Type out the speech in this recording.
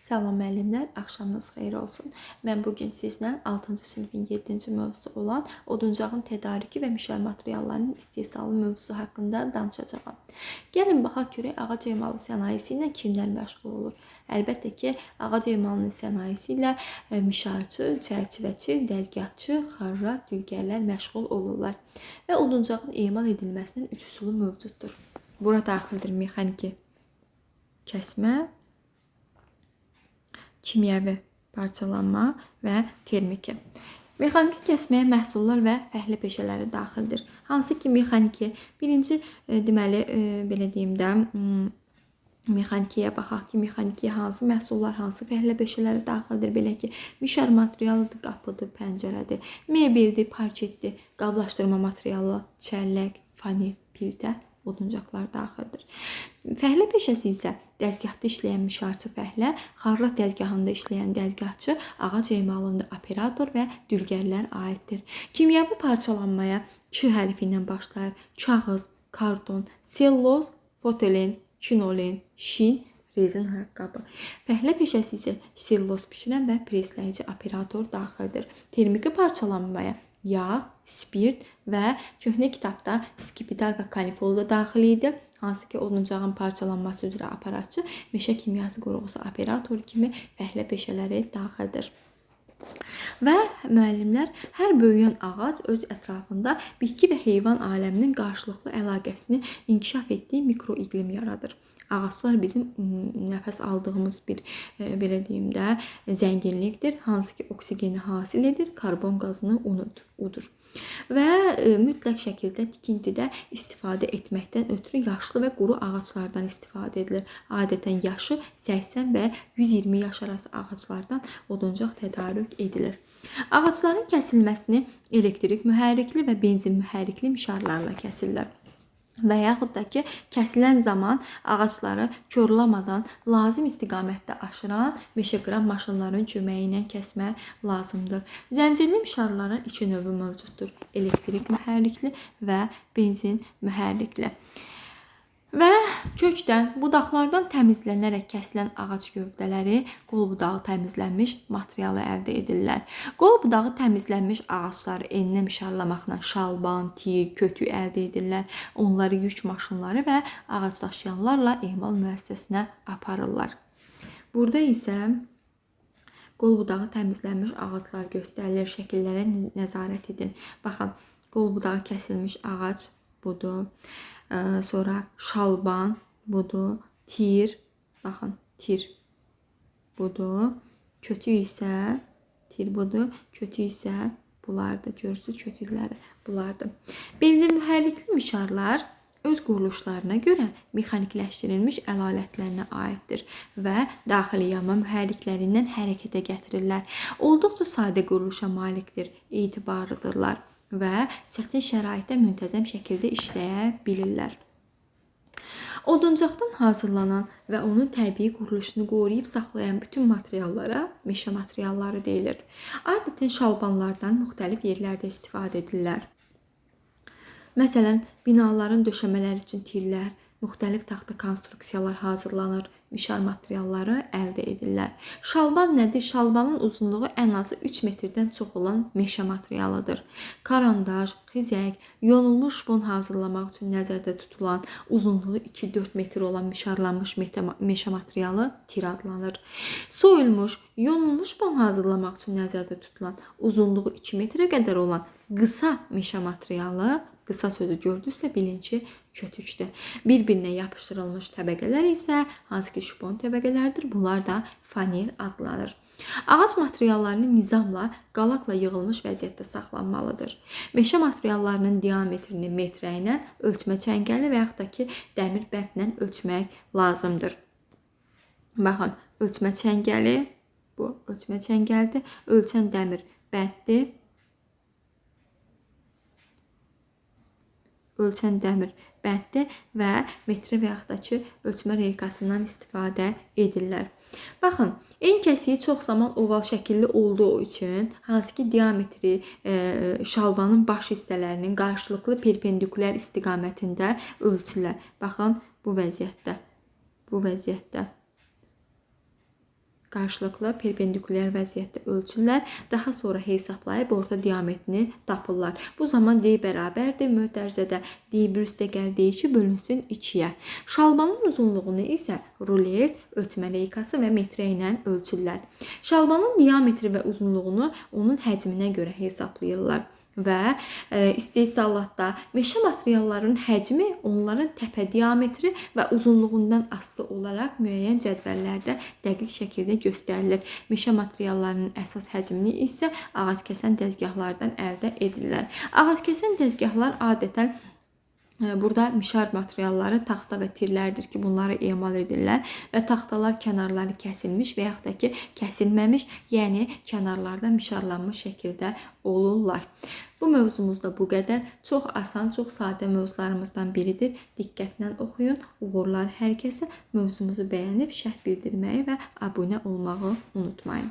Salam müəllimlər, axşamınız xeyir olsun. Mən bugün sizlə 6-cı sinifin 7-ci mövzusu olan oduncağın tədarükü və mişar materiallarının istehsalı mövzusu haqqında danışacağam. Gəlin baxaq görək ağac emalı sənayesi ilə kimlər məşğul olur? Əlbəttə ki, ağac emalının sənayesi ilə mişarçı, çərçivəçi, dəzgahçı, xarrat, dülgərlər məşğul olurlar. Və oduncağın emal edilməsinin 3 üsulu mövcuddur. Bura daxildir mexaniki kəsmə, kimyəvi parçalanma və termiki. Mexaniki kəsməyə məhsullar və fəhlə peşələri daxildir. Hansı ki, mexaniki birinci deməli belə deyim də mexanikiyə baxaq ki, mexanikiyə hansı məhsullar, hansı fəhlə peşələri daxildir. Belə ki, mişar materialıdır, qapıdır, pəncərədir, mebeldir, parketdir, qablaşdırma materialı, çəllək, fanil, piltə, oduncaqlar daxildir. Fəhlə peşəsi isə dəzgahda işləyən mişarçı fəhlə, xarrat dəzgahında işləyən dəzgahçı, ağac emalında operator və dülgərlər aiddir. Kimyəvi parçalanmaya Ç hərfi ilə başlayır. Kağız, karton, selloz, fotolen, kinolen, şin, rezin ayaqqabı. Fəhlə peşəsi isə selloz bişirən və presləyici operator daxildir. Termiki parçalanmaya yağ, spirt və köhnə kitabda skipidar və kanifol da daxil idi. Hansı ki, oduncağın parçalanması üzrə aparatçı, meşə kimyası qurğusu operatoru kimi fəhlə peşələri daxildir. Və müəllimlər, hər böyüyən ağac öz ətrafında bitki və heyvan aləminin qarşılıqlı əlaqəsini inkişaf etdiyi mikroiqlim yaradır. Ağaclar bizim nəfəs aldığımız bir belə deyim də zənginlikdir. Hansı ki, oksigeni hasil edir, karbon qazını udur. Və mütləq şəkildə tikintidə istifadə etməkdən ötürü yaşlı və quru ağaclardan istifadə edilir. Adətən yaşı 80 və 120 yaş arası ağaclardan oduncaq tədarük edilir. Ağacların kəsilməsini elektrik mühərrikli və benzin mühərrikli mişarlarla kəsirlər. Və yaxud da ki, kəsilən zaman ağacları korlamadan lazım istiqamətdə aşıran meşəqıran maşınların köməyi ilə kəsmək lazımdır. Zəncirli mişarların iki növü mövcuddur. Elektrik mühərrikli və benzin mühərrikli. Və kökdən, budaqlardan təmizlənərək kəsilən ağac gövdələri qol budağı təmizlənmiş materialı əldə edirlər. Qol budağı təmizlənmiş ağacları eninə mişarlamaqla şalban, tir, kötük əldə edirlər. Onları yük maşınları və ağac daşıyanlarla emal müəssisəsinə aparırlar. Burada isə qol budağı təmizlənmiş ağaclar göstərilir. Şəkillərə nəzarət edin. Baxın, qol budağı kəsilmiş ağac budur. Sonra şalban budur, tir, baxın, tir budur, kötü isə, tir budur, kötü isə bulardır, görürsünüz kötükləri bulardır. Benzin mühərrikli mişarlar öz quruluşlarına görə mexanikləşdirilmiş əl alətlərinə aiddir və daxili yanma mühərriklərindən hərəkətə gətirirlər. Olduqca sadə quruluşa malikdir, etibarlıdırlar və çətin şəraitdə müntəzəm şəkildə işləyə bilirlər. Oduncaqdan hazırlanan və onun təbii quruluşunu qoruyub saxlayan bütün materiallara meşə materialları deyilir. Adətən şalbanlardan müxtəlif yerlərdə istifadə edirlər. Məsələn, binaların döşəmələri üçün tirlər, müxtəlif taxta konstruksiyalar hazırlanır, mişar materialları əldə edirlər. Şalban nədir? Şalbanın uzunluğu ən azı 3 metrdən çox olan meşə materialıdır. Karandaj, xizək, yonulmuş şpon hazırlamaq üçün nəzərdə tutulan uzunluğu 2-4 metr olan mişarlanmış meşə materialı tir adlanır. Soyulmuş, yonulmuş şpon hazırlamaq üçün nəzərdə tutulan uzunluğu 2 metrə qədər olan qısa meşə materialı, qısa sözü gördünüzsə bilin ki, kötükdür. Bir-birinə yapışdırılmış təbəqələr isə hansı ki şpon təbəqələrdir. Bunlar da fanil adlanır. Ağac materiallarını nizamla, qalaqla yığılmış vəziyyətdə saxlanmalıdır. Meşə materiallarının diametrini metrə ilə, ölçmə çəngəli və yaxud da ki dəmir bəndlə ölçmək lazımdır. Baxın, ölçmə çəngəli, bu ölçmə çəngəlidir. Ölçən dəmir bənddir. Ölçən dəmir bənddir və metrə və yaxud da ki ölçmə reykasından istifadə edirlər. Baxın, en kəsiyi çox zaman oval şəkilli olduğu üçün hansı ki diametri şalbanın baş hissələrinin qarşılıqlı perpendikulyar istiqamətində ölçürlər. Baxın, bu vəziyyətdə. qarşılıqlı perpendikulyar vəziyyətdə ölçürlər, daha sonra hesablayıb orta diametrini tapırlar. Bu zaman D bərabərdir mötərizədə D bir üstəgəl D2 bölünsün 2-yə. Şalbanın uzunluğunu isə rulet, ötmə leykası və metrə ilə ölçürlər. Şalbanın diametri və uzunluğunu onun həcminə görə hesablayırlar. Və istehsalatda meşə materiallarının həcmi onların təpə diametri və uzunluğundan asılı olaraq müəyyən cədvəllərdə dəqiq şəkildə göstərilir. Meşə materiallarının əsas həcmini isə ağackəsən dəzgahlardan əldə edirlər. Ağackəsən dəzgahlar adətən burada mişar materialları taxta və tirlərdir ki, bunları emal edirlər və taxtalar kənarları kəsilmiş və yaxud da ki, kəsilməmiş, yəni kənarlarda mişarlanmış şəkildə olurlar. Bu mövzumuzda bu qədər. Çox asan, çox sadə mövzularımızdan biridir. Diqqətlə oxuyun. Uğurlar hər kəsə. Mövzumuzu bəyənib şərh bildirməyi və abunə olmağı unutmayın.